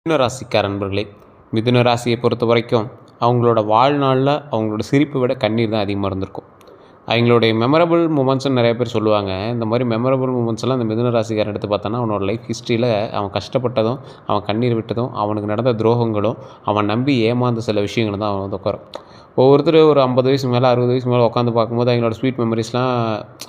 மிதுன ராசிக்கார நண்பர்களே, மிதுன ராசியை பொறுத்த வரைக்கும் அவங்களோட வாழ்நாளில் அவங்களோட சிரிப்பை விட கண்ணீர் தான் அதிகமாக இருந்திருக்கும். அவங்களுடைய மெமரபிள் மூமெண்ட்ஸ்ன்னு நிறைய பேர் சொல்லுவாங்க. இந்த மாதிரி மெமரபிள் மூமெண்ட்ஸ்லாம் இந்த மிதுன ராசிக்காரன் எடுத்து பார்த்தோன்னா, அவனோட லைஃப் ஹிஸ்ட்ரியில் அவன் கஷ்டப்பட்டதும், அவன் கண்ணீர் விட்டதும், அவனுக்கு நடந்த துரோகங்களும், அவன் நம்பி ஏமாந்த சில விஷயங்களும் தான் அவன் வந்து உட்காரும். ஒவ்வொருத்தர் ஒரு 50 வயசுக்கு மேலே 60 வயசுக்கு மேலே உட்காந்து பார்க்கும்போது அவங்களோட ஸ்வீட் மெமரிஸ்லாம்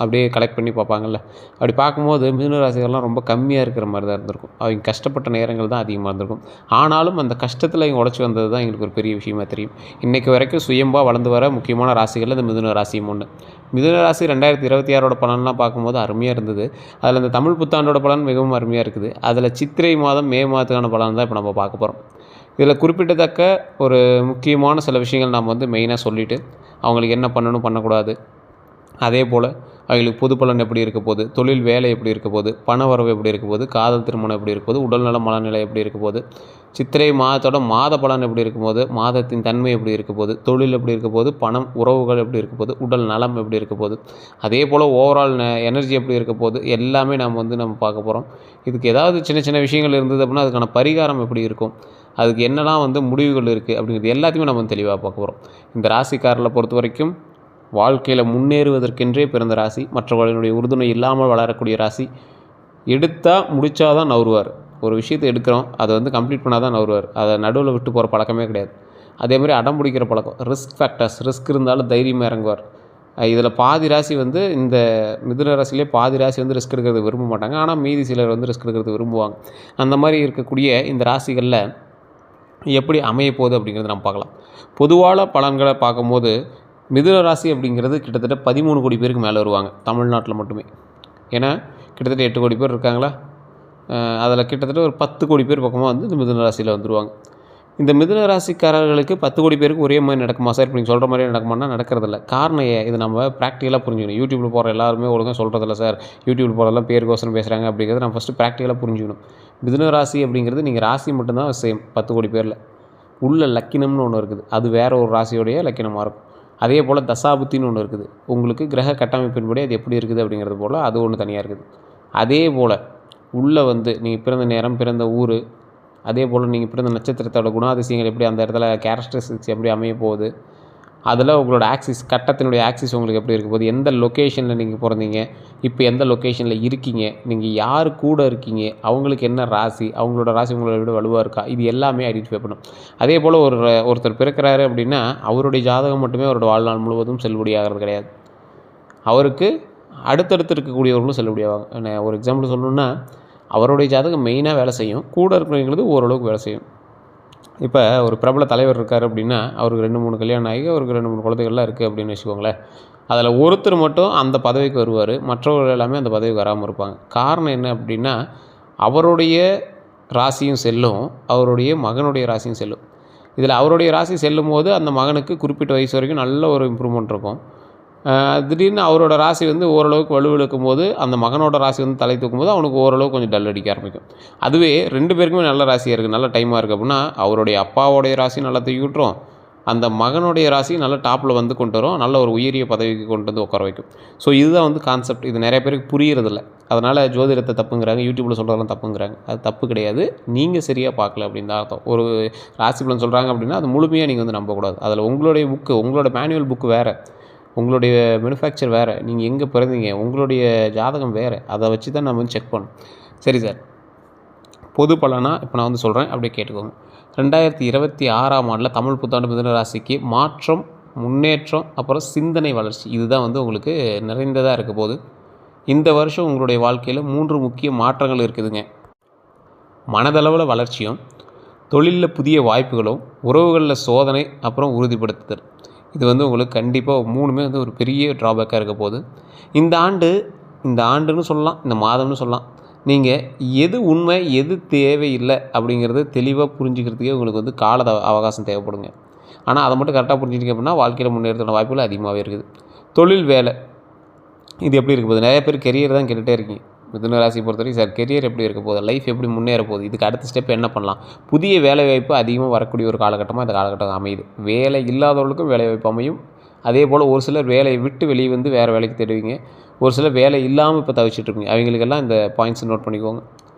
அப்படியே கலெக்ட் பண்ணி பார்ப்பாங்கல்ல. அப்படி பார்க்கும்போது மிதுன ராசிகள்லாம் ரொம்ப கம்மியாக இருக்கிற மாதிரி தான் இருந்திருக்கும். அவங்க கஷ்டப்பட்ட நேரங்கள் தான் அதிகமாக இருந்திருக்கும். ஆனாலும் அந்த கஷ்டத்தில் இவங்க உழைச்சி வந்தது தான் எங்களுக்கு ஒரு பெரிய விஷயமா தெரியும். இன்றைக்கு வரைக்கும் சுயம்பா வளர்ந்து வர முக்கியமான ராசிகளில் இந்த மிதுன ராசியும் ஒன்று. மிதுன ராசி 2026 பலன்லாம் பார்க்கும்போது அருமையாக இருந்தது. அதில் இந்த தமிழ் புத்தாண்டோட பலன் மிகவும் அருமையாக இருக்குது. அதில் சித்திரை மாதம் மே மாதத்துக்கான பலன் தான் இப்போ நம்ம பார்க்க போகிறோம். இதில் குறிப்பிடத்தக்க ஒரு முக்கியமான சில விஷயங்கள் நாம் வந்து மெயினாக சொல்லிவிட்டு அவங்களுக்கு என்ன பண்ணணும் பண்ணக்கூடாது, அதே போல் அவங்களுக்கு பொது பலன் எப்படி இருக்க போகுது, தொழில் வேலை எப்படி இருக்க போகுது, பண வரவு எப்படி இருக்க போகுது, காதல் திருமணம் எப்படி இருக்க போகுது, உடல்நல மனநிலை எப்படி இருக்க போகுது, சித்திரை மாதத்தோட மாத பலன் எப்படி இருக்கும் போது, மாதத்தின் தன்மை எப்படி இருக்க போகுது, தொழில் எப்படி இருக்க போகுது, பணம் உறவுகள் எப்படி இருக்க போகுது, உடல் நலம் எப்படி இருக்க போகுது, அதே போல் ஓவரால் எனர்ஜி எப்படி இருக்க போகுது, எல்லாமே நம்ம பார்க்க போகிறோம். இதுக்கு ஏதாவது சின்ன சின்ன விஷயங்கள் இருந்தது அப்படின்னா அதுக்கான பரிகாரம் எப்படி இருக்கும், அதுக்கு என்னெல்லாம் வந்து முடிவுகள் இருக்குது அப்படிங்கிறது எல்லாத்தையுமே நம்ம தெளிவாக பார்க்க போகிறோம். இந்த ராசிக்காரர்களை பொறுத்த வரைக்கும் வாழ்க்கையில் முன்னேறுவதற்கென்றே பிறந்த ராசி, மற்றவர்களுடைய உறுதுணை இல்லாமல் வளரக்கூடிய ராசி. எடுத்தால் முடித்தா தான் நவருவார். ஒரு விஷயத்தை எடுக்கிறோம், அதை வந்து கம்ப்ளீட் பண்ணால் தான் நவருவார். அதை நடுவில் விட்டு போகிற பழக்கமே கிடையாது. அதேமாதிரி அடம் பிடிக்கிற பழக்கம், ரிஸ்க் இருந்தாலும் தைரியமாக இறங்குவார். இதில் பாதி ராசி வந்து இந்த மிதுன ராசியிலே பாதி ராசி வந்து ரிஸ்க் எடுக்கிறது விரும்ப மாட்டாங்க. ஆனால் மீதி சிலர் வந்து ரிஸ்க் எடுக்கிறது விரும்புவாங்க. அந்த மாதிரி இருக்கக்கூடிய இந்த ராசிகளில் எப்படி அமைய போகுது அப்படிங்கிறத நம்ம பார்க்கலாம். பொதுவான பலன்களை பார்க்கும்போது மிதுன ராசி அப்படிங்கிறது கிட்டத்தட்ட 13 கோடி பேருக்கு மேலே வருவாங்க தமிழ்நாட்டில் மட்டுமே. ஏன்னா கிட்டத்தட்ட 8 கோடி பேர் இருக்காங்களா, அதில் கிட்டத்தட்ட ஒரு 10 கோடி பேர் பக்கமாக வந்து இந்த மிதுன ராசியில் வந்துடுவாங்க. இந்த மிதுன ராசிக்காரர்களுக்கு 10 கோடி பேருக்கு ஒரே மாதிரி நடக்குமா சார், இப்போ நீங்கள் சொல்கிற மாதிரியே நடக்குமானா நடக்கிறதில்ல. காரணம் இது நம்ம ப்ராக்டிக்கலாக புரிஞ்சுக்கணும். யூடியூப்பில் போகிற எல்லாருமே ஒழுங்காக சொல்கிறதில்ல சார், யூடியூப்பில் போகிறதெல்லாம் பேருக்கோசரம் பேசுகிறாங்க அப்படிங்கிறது நம்ம ஃபஸ்ட்டு ப்ராக்டிக்கலாக புரிஞ்சுக்கணும். மிதுன ராசி அப்படிங்கிறது நீங்கள் ராசி மட்டும்தான் சேம் 10 கோடி பேரில். உள்ள லக்கினம்னு ஒன்று இருக்குது, அது வேறு ஒரு ராசியோடைய லக்கினமாக இருக்கும். அதே போல் தசாபுத்தின்னு ஒன்று இருக்குது, உங்களுக்கு கிரக கட்டமைப்பின்படி அது எப்படி இருக்குது அப்படிங்கிறது போல் அது ஒன்று தனியாக இருக்குது. அதே போல் உள்ளே வந்து நீங்கள் பிறந்த நேரம், பிறந்த ஊர், அதே போல் நீங்கள் பிறந்த நட்சத்திரத்தோட குணாதிசயங்கள் எப்படி, அந்த இடத்துல கேரக்டரிஸ்டிக்ஸ் எப்படி அமைய போகுது, அதில் உங்களோட ஆக்சிஸ், கட்டத்தினுடைய ஆக்சிஸ் உங்களுக்கு எப்படி இருக்க போகுது, எந்த லொக்கேஷனில் நீங்கள் பிறந்தீங்க, இப்போ எந்த லொக்கேஷனில் இருக்கீங்க, நீங்கள் யார் கூட இருக்கீங்க, அவங்களுக்கு என்ன ராசி, அவங்களோட ராசி உங்களை விட வலுவாக இருக்கா, இது எல்லாமே ஐடென்டிஃபை பண்ணும். அதே போல் ஒருத்தர் பிறக்கிறாரு அப்படின்னா அவருடைய ஜாதகம் மட்டுமே அவரோட வாழ்நாள் முழுவதும் செல்லுபடியாகிறது கிடையாது. அவருக்கு அடுத்தடுத்து இருக்கக்கூடியவர்களும் செல்லுபடியாவாங்க. ஒரு எக்ஸாம்பிள் சொல்லணுன்னா, அவருடைய ஜாதகம் மெயினாக வேலை செய்யும், கூட இருக்கிறவங்களுக்கு ஓரளவுக்கு வேலை செய்யும். இப்போ ஒரு பிரபல தலைவர் இருக்கார் அப்படின்னா அவருக்கு 2-3 கல்யாணம் ஆகி அவருக்கு 2-3 குழந்தைகள்லாம் இருக்குது அப்படின்னு வச்சுக்கோங்களேன். அதில் ஒருத்தர் மட்டும் அந்த பதவிக்கு வருவார், மற்றவர்கள் எல்லாமே அந்த பதவிக்கு வராமல் இருப்பாங்க. காரணம் என்ன அப்படின்னா அவருடைய ராசியும் செல்லும், அவருடைய மகனுடைய ராசியும் செல்லும். இதில் அவருடைய ராசி செல்லும் போது அந்த மகனுக்கு குறிப்பிட்ட வயசு வரைக்கும் நல்ல ஒரு இம்ப்ரூவ்மெண்ட் இருக்கும். திடீர்னு அவரோட ராசி வந்து ஓரளவுக்கு வலுவிழக்கும் போது அந்த மகனோட ராசி வந்து தலை தூக்கும் போது அவனுக்கு ஓரளவுக்கு கொஞ்சம் டல் அடிக்க ஆரம்பிக்கும். அதுவே 2 பேருக்குமே நல்ல ராசியாக இருக்குது, நல்ல டைமாக இருக்குது அப்படின்னா அவருடைய அப்பாவோடைய ராசி நல்லா தூக்கி விட்டுரும், அந்த மகனுடைய ராசி நல்லா டாப்பில் வந்து கொண்டு வரும், நல்ல ஒரு உயரிய பதவிக்கு கொண்டு வந்து உட்கார வைக்கும். ஸோ இதுதான் வந்து கான்செப்ட். இது நிறைய பேருக்கு புரியறதில்ல. அதனால் ஜோதிடத்தை தப்புங்கிறாங்க, யூடியூப்பில் சொல்கிறதெல்லாம் தப்புங்கிறாங்க. அது தப்பு கிடையாது, நீங்கள் சரியாக பார்க்கல அப்படின்னு தான் அர்த்தம். ஒரு ராசி பலன் சொல்கிறாங்க அப்படின்னா அது முழுமையாக நீங்கள் வந்து நம்பக்கூடாது. அதில் உங்களுடைய புக்கு, உங்களோட மேனுவல் புக்கு வேறு, உங்களுடைய மேனுஃபேக்சர் வேறு, நீங்கள் எங்கே பிறந்தீங்க, உங்களுடைய ஜாதகம் வேறு, அதை வச்சு தான் நம்ம வந்து செக் பண்ணணும். சரி சார், பொது பலனாக இப்போ நான் வந்து சொல்கிறேன், அப்படியே கேட்டுக்கோங்க. 2026ஆம் ஆண்டில் தமிழ் புத்தாண்டு மிதுன ராசிக்கு மாற்றம், முன்னேற்றம், அப்புறம் சிந்தனை வளர்ச்சி, இதுதான் வந்து உங்களுக்கு நிறைந்ததாக இருக்க போகுது. இந்த வருஷம் உங்களுடைய வாழ்க்கையில் 3 முக்கிய மாற்றங்கள் இருக்குதுங்க. மனதளவில் வளர்ச்சியும், தொழிலில் புதிய வாய்ப்புகளும், உறவுகளில் சோதனை, அப்புறம் உறுதிப்படுத்துதல். இது வந்து உங்களுக்கு கண்டிப்பாக 3மே வந்து ஒரு பெரிய ட்ராபேக்காக இருக்க போகுது. இந்த ஆண்டுன்னு சொல்லலாம், இந்த மாதம்னு சொல்லலாம். நீங்கள் எது உண்மை எது தேவையில்லை அப்படிங்கிறது தெளிவாக புரிஞ்சுக்கிறதுக்கே உங்களுக்கு வந்து கால அவகாசம் தேவைப்படுங்க. ஆனால் அதை மட்டும் கரெக்டாக புரிஞ்சுக்கிட்டீங்க அப்படின்னா வாழ்க்கையில் முன்னேறதுக்கான வாய்ப்புகள் அதிகமாகவே இருக்குது. தொழில் வேலை இது எப்படி இருக்க போகுது, நிறைய பேர் கெரியர் தான் கேட்டுகிட்டே இருக்கீங்க. மிதுன ராசி பொறுத்த வரைக்கும் சார் கெரியர் எப்படி இருக்க போகுது, லைஃப் எப்படி முன்னேற போகுது, இதுக்கு அடுத்த ஸ்டெப் என்ன பண்ணலாம், புதிய வேலைவாய்ப்பு அதிகமாக வரக்கூடிய ஒரு காலகட்டமாக இந்த காலகட்டம் அமையுது. வேலை இல்லாதவர்களுக்கும் வேலைவாய்ப்பு அமையும். அதே போல் ஒரு சிலர் வேலையை விட்டு வெளியே வந்து வேறு வேலைக்கு தேடுவீங்க, ஒரு சிலர் வேலை இல்லாமல் இப்போ தவிச்சிட்ருக்கீங்க. அவங்களுக்கெல்லாம் இந்த பாயிண்ட்ஸ் நோட் பண்ணிக்கோங்க.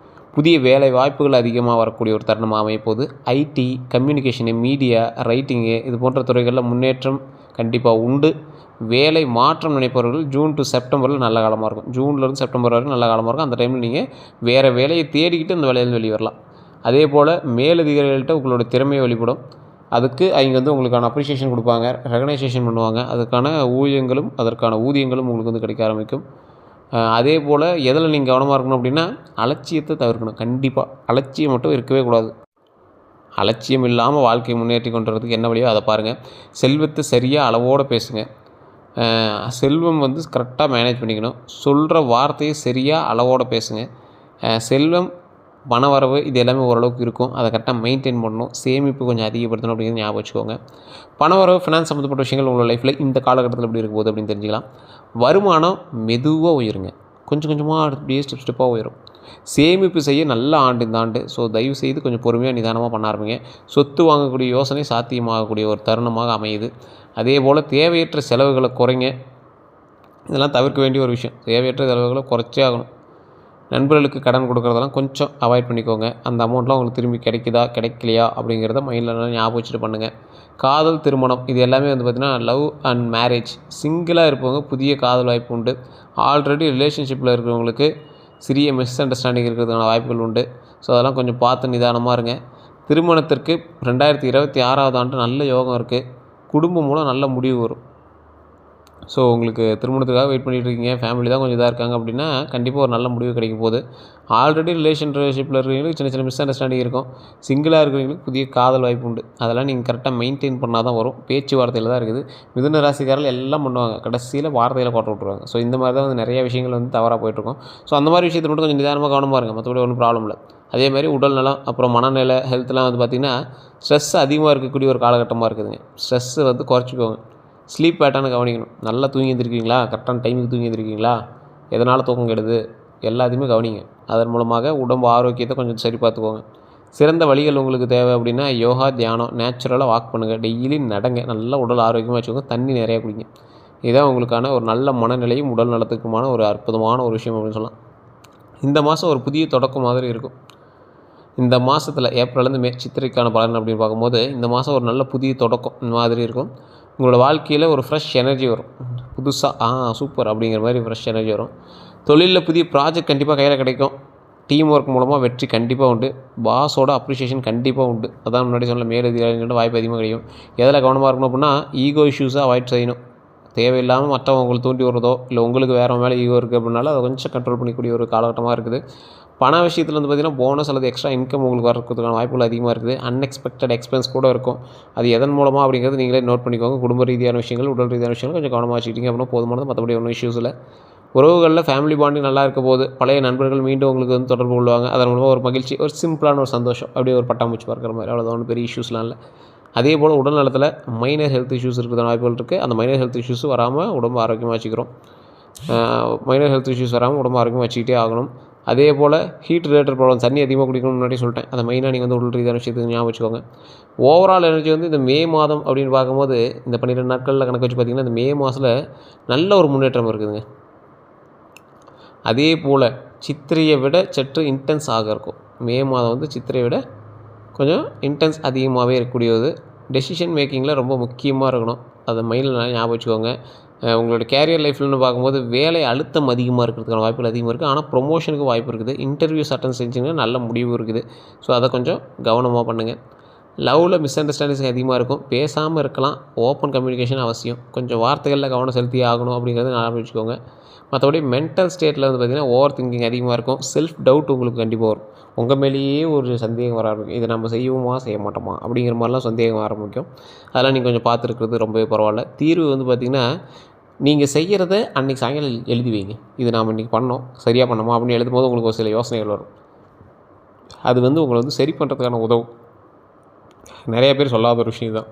புதிய வேலை வாய்ப்புகள் அதிகமாக வரக்கூடிய ஒரு தருணமாக அமையப்போகுது. ஐடி, கம்யூனிகேஷனு, மீடியா, ரைட்டிங்கு இது போன்ற துறைகளில் முன்னேற்றம் கண்டிப்பாக உண்டு. வேலை மாற்றம் நினைப்பவர்கள் ஜூன் டு செப்டம்பரில் நல்ல காலமாக இருக்கும். ஜூன்லேருந்து செப்டம்பர் வரைக்கும் நல்ல காலமாக இருக்கும். அந்த டைமில் நீங்கள் வேறு வேலையை தேடிக்கிட்டு அந்த வேலையிலேருந்து வெளியே வரலாம். அதே போல் மேலதிகாரிகள்கிட்ட உங்களோட திறமையை வெளிப்படும். அதுக்கு அவங்க வந்து உங்களுக்கான அப்ரிஷியேஷன் கொடுப்பாங்க, ரெகனைசேஷன் பண்ணுவாங்க. அதுக்கான ஊதியங்களும் உங்களுக்கு வந்து கிடைக்க ஆரம்பிக்கும். அதே போல் எதில் நீங்கள் கவனமாக இருக்கணும் அப்படின்னா, அலட்சியத்தை தவிர்க்கணும். கண்டிப்பாக அலட்சியம் மட்டும் இருக்கவே கூடாது. அலட்சியம் இல்லாமல் வாழ்க்கையை முன்னேற்றி கொண்டு வரதுக்கு என்ன வழியோ அதை பாருங்கள். செல்வத்தை சரியாக அளவோடு பேசுங்க. செல்வம் வந்து கரெக்டாக மேனேஜ் பண்ணிக்கணும். சொல்கிற வார்த்தையை சரியாக அளவோடு பேசுங்க. செல்வம், பணவரவு இது எல்லாமே ஓரளவுக்கு இருக்கும். அதை கரெக்டாக மெயின்டைன் பண்ணணும். சேமிப்பு கொஞ்சம் அதிகப்படுத்தணும் அப்படிங்கிறது ஞாபகம் வச்சுக்கோங்க. பணவரவு, ஃபினான்ஸ் சம்மந்தப்பட்ட விஷயங்கள் உங்களோட லைஃப்பில் இந்த காலகட்டத்தில் எப்படி இருக்க போகுது அப்படின்னு தெரிஞ்சுக்கலாம். வருமானம் மெதுவாக உயருங்க. கொஞ்சம் கொஞ்சமாக அப்படியே ஸ்டெப்பாக உயரும். சேமிப்பு செய்ய நல்ல ஆண்டு இந்த ஆண்டு. ஸோ தயவு செய்து கொஞ்சம் பொறுமையாக நிதானமாக பண்ண ஆரம்பிங்க. சொத்து வாங்கக்கூடிய யோசனை சாத்தியமாகக்கூடிய ஒரு தருணமாக அமையுது. அதே போல் தேவையற்ற செலவுகளை குறைங்க. இதெல்லாம் தவிர்க்க வேண்டிய ஒரு விஷயம். தேவையற்ற செலவுகளை குறைச்சே ஆகணும். நண்பர்களுக்கு கடன் கொடுக்குறதெல்லாம் கொஞ்சம் அவாய்ட் பண்ணிக்கோங்க. அந்த அமௌண்ட்லாம் உங்களுக்கு திரும்பி கிடைக்குதா கிடைக்கலையா அப்படிங்கிறத மைண்டில் நல்லா ஞாபகம் வச்சுட்டு பண்ணுங்கள். காதல், திருமணம் இது எல்லாமே வந்து பார்த்திங்கன்னா லவ் அண்ட் மேரேஜ். சிங்கிளாக இருப்பவங்க புதிய காதல் வாய்ப்பு உண்டு. ஆல்ரெடி ரிலேஷன்ஷிப்பில் இருக்கிறவங்களுக்கு சிறிய மிஸ் அண்டர்ஸ்டாண்டிங் இருக்கிறதுக்கான வாய்ப்புகள் உண்டு. ஸோ அதெல்லாம் கொஞ்சம் பார்த்து நிதானமாக இருங்க. திருமணத்திற்கு 2026 ஆண்டு நல்ல யோகம் இருக்குது. குடும்பம் மூலம் நல்ல முடிவு வரும். ஸோ உங்களுக்கு திருமணத்துக்காக வெயிட் பண்ணிகிட்டு இருக்கீங்க, ஃபேமிலி தான் கொஞ்சம் இதாக இருக்காங்க அப்படின்னா கண்டிப்பாக ஒரு நல்ல முடிவு கிடைக்க போகுது. ஆல்ரெடி ரிலேஷன்ஷிப்பில் இருக்கிறவங்களுக்கு சின்ன சின்ன மிஸ் அண்டர்ஸ்டாண்டிங் இருக்கும். சிங்கிளாக இருக்கிறவங்களுக்கு புதிய காதல் வாய்ப்பு உண்டு. அதெல்லாம் நீங்கள் கரெக்டாக மெயின்டைன் பண்ணால் தான் வரும். பேச்சுவார்த்தையில் தான் இருக்குது. மிதுன ராசிக்காரர்கள் எல்லாம் பண்ணுவாங்க, கடைசியில் வார்த்தையில் போட்டு விட்ருவாங்க. ஸோ இந்த மாதிரி தான் வந்து நிறைய விஷயங்கள் வந்து தவறாக போயிட்டுருக்கும். ஸோ அந்த மாதிரி விஷயத்தில் மட்டும் கொஞ்சம் நிதானமாக கவனமாக இருங்க. மற்றபடி ஒன்றும் ப்ராப்ளம் இல்லை. அதேமாதிரி உடல் நலம், அப்புறம் மனநிலை, ஹெல்த்லாம் வந்து பார்த்திங்கன்னா ஸ்ட்ரெஸ் அதிகமாக இருக்கக்கூடிய ஒரு காலகட்டமாக இருக்குதுங்க. ஸ்ட்ரெஸ்ஸை வந்து குறைச்சிக்கோங்க. ஸ்லீப் பேட்டர்னை கவனிக்கணும். நல்லா தூங்கி எழுந்திருக்கீங்களா, கரெக்டான டைமுக்கு தூங்கி எழுந்திருக்கீங்களா, எதனால் தூக்கம் கெடுது எல்லாத்தையுமே கவனிங்க. அதன் மூலமாக உடம்பு ஆரோக்கியத்தை கொஞ்சம் சரி பார்த்துக்கோங்க. சிறந்த வழிகள் உங்களுக்கு தேவை அப்படின்னா யோகா, தியானம், நேச்சுரலாக வாக் பண்ணுங்கள். டெய்லி நடங்க. நல்லா உடல் ஆரோக்கியமாக வச்சுக்கோங்க. தண்ணி நிறையா குடிங்க. இதுதான் உங்களுக்கான ஒரு நல்ல மனநிலையும் உடல் நலத்துக்குமான ஒரு அற்புதமான ஒரு விஷயம் அப்படின்னு சொல்லலாம். இந்த மாதம் ஒரு புதிய தொடக்கம் மாதிரி இருக்கும். இந்த மாதத்தில் ஏப்ரல்லேருந்து மே சித்திரைக்கான பலன் அப்படின்னு பார்க்கும்போது இந்த மாதம் ஒரு நல்ல புதிய தொடக்கம் மாதிரி இருக்கும். உங்களோட வாழ்க்கையில் ஒரு ஃப்ரெஷ் எனர்ஜி வரும். புதுசாக சூப்பர் அப்படிங்கிற மாதிரி ஃப்ரெஷ் எனர்ஜி வரும். தொழிலில் புதிய ப்ராஜெக்ட் கண்டிப்பாக கையில் கிடைக்கும். டீம் ஒர்க் மூலமாக வெற்றி கண்டிப்பாக உண்டு. பாஸோட அப்ரிஷியேஷன் கண்டிப்பாக உண்டு. அதான் முன்னாடி சொன்ன மேலதிகாரிகள்ட்ட வாய்ப்பு அதிகமாக கிடைக்கும். எதில் கவனமாக இருக்கணும் அப்படின்னா ஈகோ இஷ்யூஸை அவாய்ட் செய்யணும். தேவையில்லாமல் மற்றவங்க உங்களுக்கு தூண்டி விடுறதோ இல்லை உங்களுக்கு வேறு மேலே ஈகோ இருக்குது அப்படின்னால அதை கொஞ்சம் கண்ட்ரோல் பண்ணிக்கூடிய ஒரு காலகட்டமாக இருக்குது. பண விஷயத்தில் வந்து பார்த்திங்கன்னா போனஸ் அல்லது எக்ஸ்ட்ரா இன்கம் உங்களுக்கு வரதுக்கான வாய்ப்புகள் அதிகமாக இருக்குது. அன்எக்ஸ்பெக்டட் எக்ஸ்பென்ஸ் கூட இருக்கும். அது எதன் மூலமாக அப்படிங்கிறது நீங்களே நோட் பண்ணிக்கோங்க. குடும்ப ரீதியான விஷயங்கள், உடல் ரீதியான விஷயங்கள் கொஞ்சம் கவனமாக வச்சுக்கிட்டீங்க அப்படின்னா போதுமானது. மற்றபடி ஒன்றும் இஷ்யூஸ் இல்லை. உறவுகளில் ஃபேமிலி பாண்டிங் நல்லா இருக்க போது. பழைய நண்பர்கள் மீண்டும் உங்களுக்கு வந்து தொடர்பு கொள்வாங்க. அதன் மூலமாக ஒரு மகிழ்ச்சி, ஒரு சிம்பிளான ஒரு சந்தோஷம், அப்படியே ஒரு பட்டாம்பூச்சி பார்க்குற மாதிரி, அவ்வளோதான். ஒன்றும் பெரிய இஷ்யூஸ்லாம் இல்லை. அதே போல் உடல் நலத்தில் மைனர் ஹெல்த் இஷ்யூஸ் இருக்கிற வாய்ப்புகள் இருக்குது. அந்த மைனர் ஹெல்த் இஷ்யூஸ் வராமல் உடம்பு ஆரோக்கியமாக வச்சுக்கிறோம். மைனர் ஹெல்த் இஷ்யூஸ் வராமல் உடம்பு ஆரோக்கியமாக வச்சுக்கிட்டே ஆகணும். அதே போல் ஹீட் ரிலேட்டட் ப்ராப்ளம், தண்ணி அதிகமாக குடிக்கணும்னு முன்னாடி சொல்லிட்டேன். அதை மெயினாக நீங்கள் வந்து உடல் ரீதியான விஷயத்துக்கு ஞாபகம் வச்சுக்கோங்க. ஓவரால் எனர்ஜி வந்து இந்த மே மாதம் அப்படின்னு பார்க்கும்போது இந்த 12 நாட்களில் கணக்கு வச்சு பார்த்திங்கன்னா இந்த மே மாதத்தில் நல்ல ஒரு முன்னேற்றம் இருக்குதுங்க. அதே போல் சித்திரையை விட சற்று இன்டென்ஸ் இருக்கும். மே மாதம் வந்து சித்திரையை விட கொஞ்சம் இன்டென்ஸ் அதிகமாகவே இருக்கக்கூடியது. டெசிஷன் மேக்கிங்கில் ரொம்ப முக்கியமாக இருக்கணும். அதை மைண்டில் நல்லா ஞாபகம் வச்சுக்கோங்க. உங்களோட கேரியர் லைஃப்லன்னு பார்க்கும்போது வேலை அழுத்தம் அதிகமாக இருக்கிறதுக்கான வாய்ப்புகள் அதிகமாக இருக்குது. ஆனால் ப்ரொமோஷனுக்கு வாய்ப்பு இருக்குது. இன்டர்வியூஸ் அட்டன் செஞ்சிங்கன்னா நல்ல முடிவு இருக்குது. ஸோ அதை கொஞ்சம் கவனமாக பண்ணுங்கள். லவ்வில் மிஸ் அண்டர்ஸ்டாண்டிங்ஸ் அதிகமாக இருக்கும். பேசாமல் இருக்கலாம். ஓப்பன் கம்யூனிகேஷன் அவசியம். கொஞ்சம் வார்த்தைகளில் கவனம் செலுத்தி ஆகணும் அப்படிங்கிறத ஞாபகம் வச்சுக்கோங்க. மற்றபடி மென்டல் ஸ்டேட்டில் வந்து பார்த்திங்கன்னா ஓவர் திங்கிங் அதிகமாக இருக்கும். செல்ஃப் டவுட் உங்களுக்கு கண்டிப்பாக வரும். உங்கள் மேலேயே ஒரு சந்தேகம் வர ஆரம்பிக்கும். இதை நம்ம செய்வோமா செய்ய மாட்டோமா அப்படிங்கிற மாதிரிலாம் சந்தேகம் ஆரம்பிக்கும். அதெல்லாம் நீங்கள் கொஞ்சம் பார்த்துருக்கிறது ரொம்பவே பரவாயில்ல. தீர்வு வந்து பார்த்திங்கன்னா நீங்கள் செய்கிறத அன்றைக்கி சாயங்காலம் எழுதி வைங்க. இது நாம் இன்றைக்கி பண்ணோம், சரியாக பண்ணோமா அப்படின்னு எழுதும்போது உங்களுக்கு ஒரு சில யோசனைகள் வரும். அது வந்து உங்களை வந்து சரி பண்ணுறதுக்கான உதவும். நிறைய பேர் சொல்லாத ஒரு விஷயம் தான்.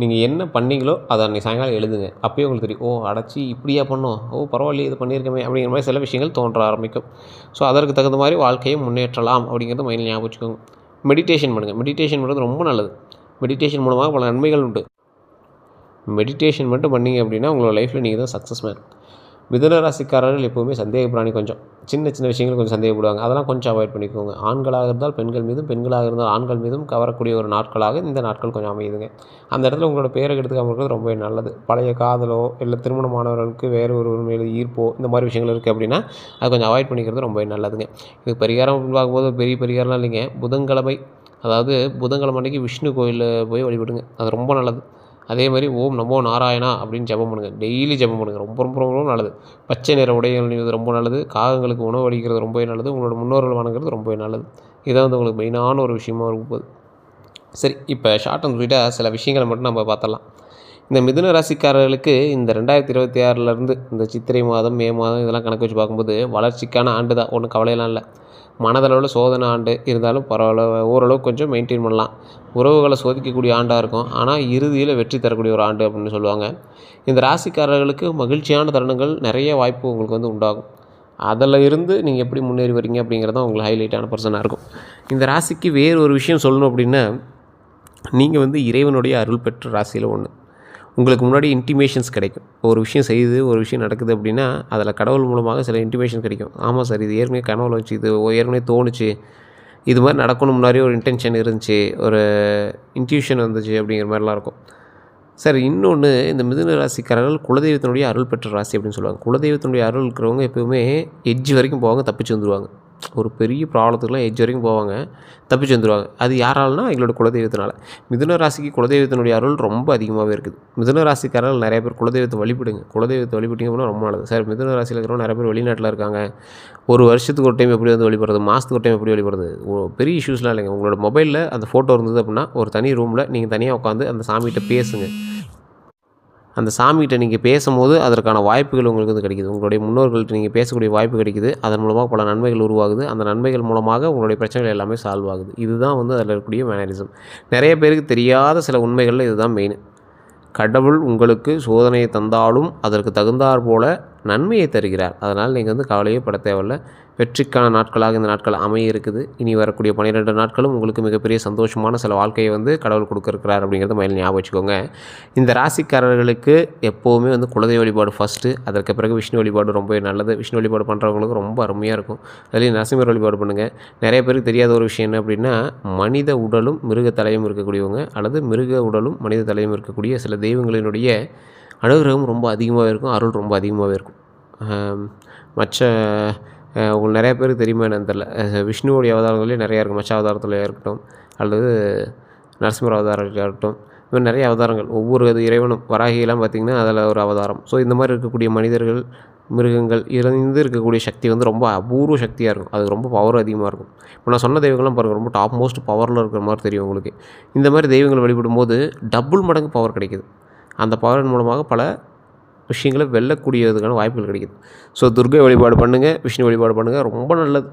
நீங்கள் என்ன பண்ணீங்களோ அதை அன்றைக்கி சாயங்காலம் எழுதுங்க. அப்போயே உங்களுக்கு தெரியும், அடைச்சி இப்படியா பண்ணோம், பரவாயில்லையே இது பண்ணியிருக்கமே அப்படிங்கிற மாதிரி சில விஷயங்கள் தோன்ற ஆரம்பிக்கும். ஸோ அதற்கு தகுந்த மாதிரி வாழ்க்கையை முன்னேற்றலாம் அப்படிங்கிறது மைண்டில் ஞாபகம் வச்சுக்கோங்க. மெடிடேஷன் பண்ணுங்கள். மெடிடேஷன் பண்ணுறது ரொம்ப நல்லது. மெடிடேஷன் மூலமாக பல நன்மைகள் உண்டு. மெடிடேஷன் மட்டும் பண்ணிங்க அப்படின்னா உங்களோட லைஃப்பில் நீங்கள் தான் சக்ஸஸ் மேன். மிதுன ராசிக்காரர்கள் எப்போவுமே சந்தேக பிராணி கொஞ்சம். சின்ன சின்ன விஷயங்கள் கொஞ்சம் சந்தேகப்படுவாங்க. அதெல்லாம் கொஞ்சம் அவாய்ட் பண்ணிக்கோங்க. ஆண்களாக இருந்தால் பெண்கள் மீதும், பெண்களாக இருந்தால் ஆண்கள் மீதும் கவரக்கூடிய ஒரு நாட்களாக இந்த நாட்கள் கொஞ்சம் அமையுதுங்க. அந்த இடத்துல உங்களோட பேரை கெடுத்துக்காம இருக்கிறது ரொம்பவே நல்லது. பழைய காதலோ, இல்லை திருமணமானவர்களுக்கு வேறு ஒருவர் மீது ஈர்ப்போ, இந்த மாதிரி விஷயங்கள் இருக்குது அப்படின்னா, அது கொஞ்சம் அவாய்ட் பண்ணிக்கிறது ரொம்பவே நல்லதுங்க. இது பரிகாரம் அப்படின்னு பார்க்கும்போது பெரிய பரிகாரம்லாம் இல்லைங்க. புதன்கிழமை, அதாவது புதன்கிழமை அன்னைக்கு விஷ்ணு கோயிலில் போய் வழிபடுங்க. அது ரொம்ப நல்லது. அதே மாதிரி ஓம் நமோ நாராயணா அப்படின்னு ஜெபம் பண்ணுங்கள். டெய்லி ஜெபம் பண்ணுங்கள். ரொம்ப ரொம்ப ரொம்ப நல்லது. பச்சை நிற உடைகள் அணிவது ரொம்ப நல்லது. காகங்களுக்கு உணவு அளிக்கிறது ரொம்பவே நல்லது. உங்களோட முன்னோர்கள் வணங்குறது ரொம்பவே நல்லது. இதான் வந்து உங்களுக்கு மெயினான ஒரு விஷயமா இருக்கும் போது. சரி, இப்போ ஷார்ட் அண்ட் ஸ்வீட்டாக சில விஷயங்களை மட்டும் நம்ம பார்த்துடலாம். இந்த மிதுன ராசிக்காரர்களுக்கு இந்த 2026லேருந்து இந்த சித்திரை மாதம், மே மாதம் இதெல்லாம் கணக்கு வச்சு பார்க்கும்போது வளர்ச்சிக்கான ஆண்டு தான். ஒன்றும் கவலையெல்லாம் இல்லை. மனதளவில் சோதனை ஆண்டு இருந்தாலும் பரவாயில்ல, ஓரளவுக்கு கொஞ்சம் மெயின்டைன் பண்ணலாம். உறவுகளை சோதிக்கக்கூடிய ஆண்டாக இருக்கும். ஆனால் இறுதியில் வெற்றி தரக்கூடிய ஒரு ஆண்டு அப்படின்னு சொல்லுவாங்க. இந்த ராசிக்காரர்களுக்கு மகிழ்ச்சியான தருணங்கள் நிறைய வாய்ப்பு உங்களுக்கு வந்து உண்டாகும். அதில் இருந்து நீங்கள் எப்படி முன்னேறி வரீங்க அப்படிங்கிறது தான் உங்களுக்கு ஹைலைட்டான பர்சனாக இருக்கும். இந்த ராசிக்கு வேறு ஒரு விஷயம் சொல்லணும் அப்படின்னா, நீங்கள் வந்து இறைவனுடைய அருள் பெற்ற ராசியில் ஒன்று. உங்களுக்கு முன்னாடி இன்டிமேஷன்ஸ் கிடைக்கும். ஒரு விஷயம் செய்யுது, ஒரு விஷயம் நடக்குது அப்படின்னா, அதில் கடவுள் மூலமாக சில இன்டிமேஷன் கிடைக்கும். ஆமாம் சார், இது ஏற்கனவே கனவுல வந்துச்சு, இது ஏற்கனவே தோணுச்சு, இது மாதிரி நடக்கணும் முன்னாடியே ஒரு இன்டென்ஷன் இருந்துச்சு, ஒரு இன்ட்யூஷன் வந்துச்சு அப்படிங்கிற மாதிரிலாம் இருக்கும். சார், இன்னொன்று, இந்த மிதுன ராசிக்காரர்கள் குலதெய்வத்தினுடைய அருள் பெற்ற ராசி அப்படின்னு சொல்லுவாங்க. குலதெய்வத்தினுடைய அருள் இருக்கிறவங்க எப்போவுமே எட்ஜ் வரைக்கும் போவாங்க, தப்பிச்சு வந்துடுவாங்க. ஒரு பெரிய ப்ராப்ளத்துக்குலாம் எட்ஜ் வரைக்கும் போவாங்க, தப்பிச்சு வந்துடுவாங்க. அது யாராலனா எங்களோட குலதெய்வத்தினால. மிதுன ராசிக்கு குலதெய்வத்தினுடைய அருள் ரொம்ப அதிகமாகவே இருக்குது. மிதுன ராசிக்காரர்கள் நிறைய பேர் குலதெய்வத்தை வழிபடுங்க. குலதெய்வத்தை வழிபட்டிங்க அப்படின்னா ரொம்ப நல்லது. சார், மிதுன ராசியில் இருக்கிறவங்க நிறைய பேர் வெளிநாட்டில் இருக்காங்க. ஒரு வருஷத்துக்கு ஒரு டைம் எப்படி வந்து வழிபடுறது, மாதத்துக்கு ஒரு டைம் எப்படி வழிபடுறது, பெரிய இஷ்யூஸ்லாம் இல்லைங்க. உங்களோட மொபைலில் அந்த ஃபோட்டோ இருந்தது அப்படின்னா, ஒரு தனி ரூமில் நீங்கள் தனியாக உட்காந்து அந்த சாமிகிட்ட பேசுங்க. அந்த சாமிகிட்ட நீங்கள் பேசும்போது அதற்கான வாய்ப்புகள் உங்களுக்கு வந்து கிடைக்குது. உங்களுடைய முன்னோர்கள்ட்ட நீங்கள் பேசக்கூடிய வாய்ப்பு கிடைக்குது. அதன் மூலமாக பல நன்மைகள் உருவாகுது. அந்த நன்மைகள் மூலமாக உங்களுடைய பிரச்சனைகள் எல்லாமே சால்வ் ஆகுது. இதுதான் வந்து அதில் இருக்கக்கூடிய மேனரிசம். நிறைய பேருக்கு தெரியாத சில உண்மைகளில் இதுதான் மெயின். கடவுள் உங்களுக்கு சோதனையை தந்தாலும் அதற்கு தகுந்தாற் போல நன்மையை தருகிறார். அதனால் நீங்கள் வந்து கவலையே பட தேவையில்லை. வெற்றிக்கான நாட்களாக இந்த நாட்கள் அமைய இருக்குது. இனி வரக்கூடிய 12 நாட்களும் உங்களுக்கு மிகப்பெரிய சந்தோஷமான சில வாழ்க்கையை வந்து கடவுள் கொடுக்குறார் அப்படிங்கிறத மைண்டில் ஞாபகம் வச்சுக்கோங்க. இந்த ராசிக்காரர்களுக்கு எப்போவுமே வந்து குலதெய்வ வழிபாடு ஃபஸ்ட்டு, அதற்கு பிறகு விஷ்ணு வழிபாடு ரொம்பவே நல்லது. விஷ்ணு வழிபாடு பண்ணுறவங்களுக்கு ரொம்ப அருமையாக இருக்கும். அதுலேயும் நரசிம்மர் வழிபாடு பண்ணுங்கள். நிறைய பேருக்கு தெரியாத ஒரு விஷயம் என்ன அப்படின்னா, மனித உடலும் மிருக தலையும் இருக்கக்கூடியவங்க, அல்லது மிருக உடலும் மனித தலையும் இருக்கக்கூடிய சில தெய்வங்களினுடைய அனுகிரகம் ரொம்ப அதிகமாகவே இருக்கும். அருள் ரொம்ப அதிகமாகவே இருக்கும். மற்ற உங்களுக்கு நிறைய பேருக்கு தெரியுமா என்னன்னு தெரில. விஷ்ணுவோடைய அவதாரங்களே நிறையா இருக்கும். மச்ச அவதாரத்தில் இருக்கட்டும், அல்லது நரசிம்மர் அவதாரத்தில் இருக்கட்டும், இந்த மாதிரி நிறைய அவதாரங்கள். ஒவ்வொரு இறைவனும் வராகியெல்லாம் பார்த்திங்கன்னா அதில் ஒரு அவதாரம். ஸோ இந்த மாதிரி இருக்கக்கூடிய மனிதர்கள், மிருகங்கள் இருந்து இருக்கக்கூடிய சக்தி வந்து ரொம்ப அபூர்வ சக்தியாக இருக்கும். அது ரொம்ப பவர் அதிகமாக இருக்கும். இப்போ நான் சொன்ன தெய்வங்கள்லாம் பாருங்கள், ரொம்ப டாப் மோஸ்ட் பவரில் இருக்கிற மாதிரி தெரியும் உங்களுக்கு. இந்த மாதிரி தெய்வங்கள் வழிபடும்போது டபுள் மடங்கு பவர் கிடைக்குது. அந்த பவரின் மூலமாக பல விஷயங்களை வெல்லக்கூடியதுக்கான வாய்ப்புகள் கிடைக்குது. ஸோ துர்கை வழிபாடு பண்ணுங்கள், விஷ்ணு வழிபாடு பண்ணுங்கள், ரொம்ப நல்லது.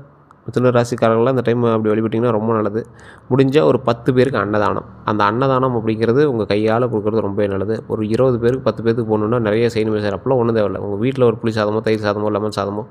மிதுன ராசிக்காரர்கள்லாம் இந்த டைம் அப்படி வழிபட்டிங்கன்னா ரொம்ப நல்லது. முடிஞ்சால் ஒரு 10 பேருக்கு அன்னதானம். அந்த அன்னதானம் அப்படிங்கிறது உங்கள் கையால் கொடுக்குறது ரொம்பவே நல்லது. ஒரு 20 பேருக்கு 10 பேருக்கு போகணுன்னா நிறைய செய்யணுமே சார், அப்போலாம் ஒன்றும் தேவையில்ல. உங்கள் வீட்டில் ஒரு புளி சாதமோ, தயிர் சாதமோ, லெமன் சாதமோ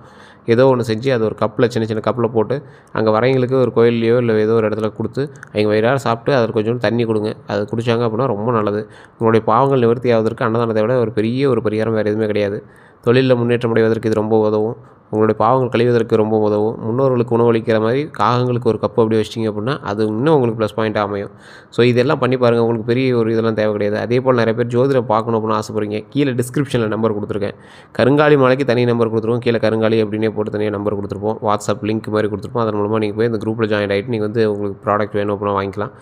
ஏதோ ஒன்று செஞ்சு அது ஒரு கப்பில், சின்ன சின்ன கப்பில் போட்டு அங்கே வரவங்களுக்கு ஒரு கோயில்லையோ இல்லை ஏதோ ஒரு இடத்துல கொடுத்து அவங்க வயிறார சாப்பிட்டு அதில் கொஞ்சம் தண்ணி கொடுங்க. அது குடித்தாங்க அப்படின்னா ரொம்ப நல்லது. உங்களுடைய பாவங்கள் நிவர்த்தி ஆவதற்கு அன்னதானத்தை விட ஒரு பெரிய ஒரு பரிகாரம் வேறு எதுவுமே கிடையாது. தொழிலில் முன்னேற்றம் அடைவதற்கு இது ரொம்ப உதவும். உங்களுடைய பாவங்கள் கழிவதற்கு ரொம்ப உதவும். முன்னோர்களுக்கு உணவளிக்கிற மாதிரி காகங்களுக்கு ஒரு கப்பு அப்படி வச்சிட்டிங்க அப்படின்னா அது இன்னும் உங்களுக்கு ப்ளஸ் பாயிண்ட்டாக அமையும். ஸோ இதெல்லாம் பண்ணி பாருங்கள். உங்களுக்கு பெரிய ஒரு இதெல்லாம் தேவை கிடையாது. அதே போல் நிறைய பேர் ஜோதிடம் பார்க்கணும் அப்படின்னு ஆசைப்படுறீங்க. கீழே டிஸ்கிரிப்ஷனில் நம்பர் கொடுத்துருக்கேன். கருங்காலி மலைக்கு தனி நம்பர் கொடுத்துருவோம். கீழே கருங்காலி அப்படின்னே போட்டு தனியாக நம்பர் கொடுத்துருப்போம். வாட்ஸ்அப் லிங்க் மாதிரி கொடுத்துருப்போம். அதன் மூலமாக நீங்கள் போய் இந்த குரூப்பில் ஜாயின் ஆகிட்டு நீங்கள் வந்து உங்களுக்கு ப்ராடக்ட் வேணும் அப்படின்னா வாங்கிக்கலாம்.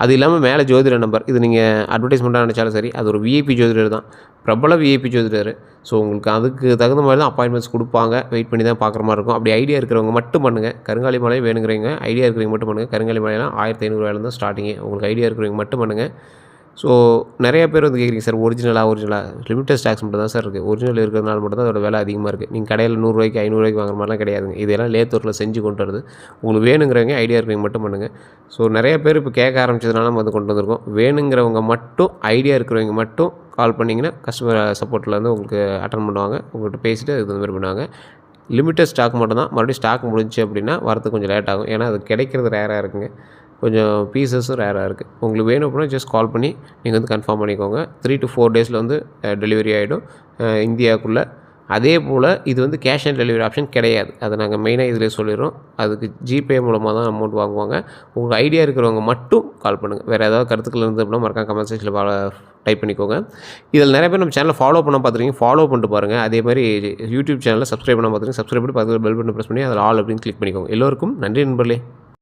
அது இல்லாமல் மேலே ஜோதிட நம்பர், இது நீங்கள் அட்வர்டைஸ்மெண்ட்டாக நினச்சாலும் சரி, அது ஒரு விஐபி ஜோதிடர் தான், பிரபல விஐபி ஜோதிடர். ஸோ உங்களுக்கு அதுக்கு தகுந்த மாதிரி தான் அப்பாயின்மெண்ட்ஸ் கொடுப்பாங்க. வெயிட் பண்ணி தான் பார்க்குற மாதிரி இருக்கும். அப்படி ஐடியா இருக்கிறவங்க மட்டும் பண்ணுங்கள். கருங்காலி மலை வேணுங்கிறவங்க, ஐடியா இருக்கிறவங்க மட்டும் பண்ணுங்கள். கருங்காலி மலையெல்லாம் 1500 தான் ஸ்டார்டிங்கே. உங்களுக்கு ஐடியா இருக்கிறவங்க மட்டும் பண்ணுங்கள். ஸோ நிறைய பேர் வந்து கேட்குறீங்க சார், ஒரிஜினலாக லிமிட்டட் ஸ்டாக்ஸ் மட்டும் தான் சார் இருக்குது. ஒரிஜினல் இருக்கிறதுனால மட்டும் தான் அதோட விலை அதிகமாக இருக்குது. நீங்கள் கடையில் 100 ரூபாய்க்கு 500 ரூபாய்க்கு வாங்குற மாதிரிலாம் கிடையாதுங்க. இதெல்லாம் லேத்தூரில் செஞ்சு கொண்டு வருது. உங்களுக்கு வேணுங்கிறவங்க, ஐடியா இருக்கிறவங்க மட்டும் பண்ணுங்கள். ஸோ நிறைய பேர் இப்போ கேட்க ஆரம்பிச்சதுனால நம்ம வந்து கொண்டு வந்திருக்கோம். வேணுங்கிறவங்க மட்டும், ஐடியா இருக்கிறவங்க மட்டும் கால் பண்ணிங்கன்னா கஸ்டமர் சப்போர்ட்டில் வந்து உங்களுக்கு அட்டன் பண்ணுவாங்க. உங்கள்கிட்ட பேசிவிட்டு அதுக்கு தகுந்த மாதிரி பண்ணுவாங்க. லிமிட்டட் ஸ்டாக் மட்டும் தான். மறுபடியும் ஸ்டாக் முடிஞ்சிச்சு அப்படின்னா வரதுக்கு கொஞ்சம் லேட் ஆகும். ஏன்னா அது கிடைக்கிறது ரேராக இருக்குங்க. கொஞ்சம் பீசஸும் ரேராக இருக்குது. உங்களுக்கு வேணும் அப்படின்னா ஜஸ்ட் கால் பண்ணி நீங்கள் வந்து கன்ஃபார்ம் பண்ணிக்கோங்க. 3 to 4 டேஸில் வந்து டெலிவரி ஆகிடும் இந்தியாவுக்குள்ளே. அதே போல் இது வந்து கேஷ் ஆன் டெலிவரி ஆப்ஷன் கிடையாது. அதை நாங்கள் மெயினாக இதிலே சொல்லிடுறோம். அதுக்கு ஜிபே மூலமாக தான் அமௌண்ட் வாங்குவாங்க. உங்களுக்கு ஐடியா இருக்கிறவங்க மட்டும் கால் பண்ணுங்கள். வேறு ஏதாவது கருத்துக்கள் இருந்து அப்படின்னா மறக்காம கமெண்ட் செக்ஷனில் டைப் பண்ணிக்கோங்க. இதில் நிறைய பேர் நம்ம சேனலை ஃபாலோ பண்ண பார்த்துருக்கீங்க. ஃபாலோ பண்ணிட்டு பாருங்கள். அதே மாதிரி யூடியூப் சேனலில் சப்ஸ்கிரைப் பண்ண பார்த்துருக்கீங்க. சப்ஸ்கிரைப் பண்ணி பக்கத்தில் பெல் பட்டன் ப்ரெஸ் பண்ணி அதில் ஆல் அப்படின்னு கிளிக் பண்ணிக்கோங்க. எல்லோருக்கும் நன்றி நண்பர்களே.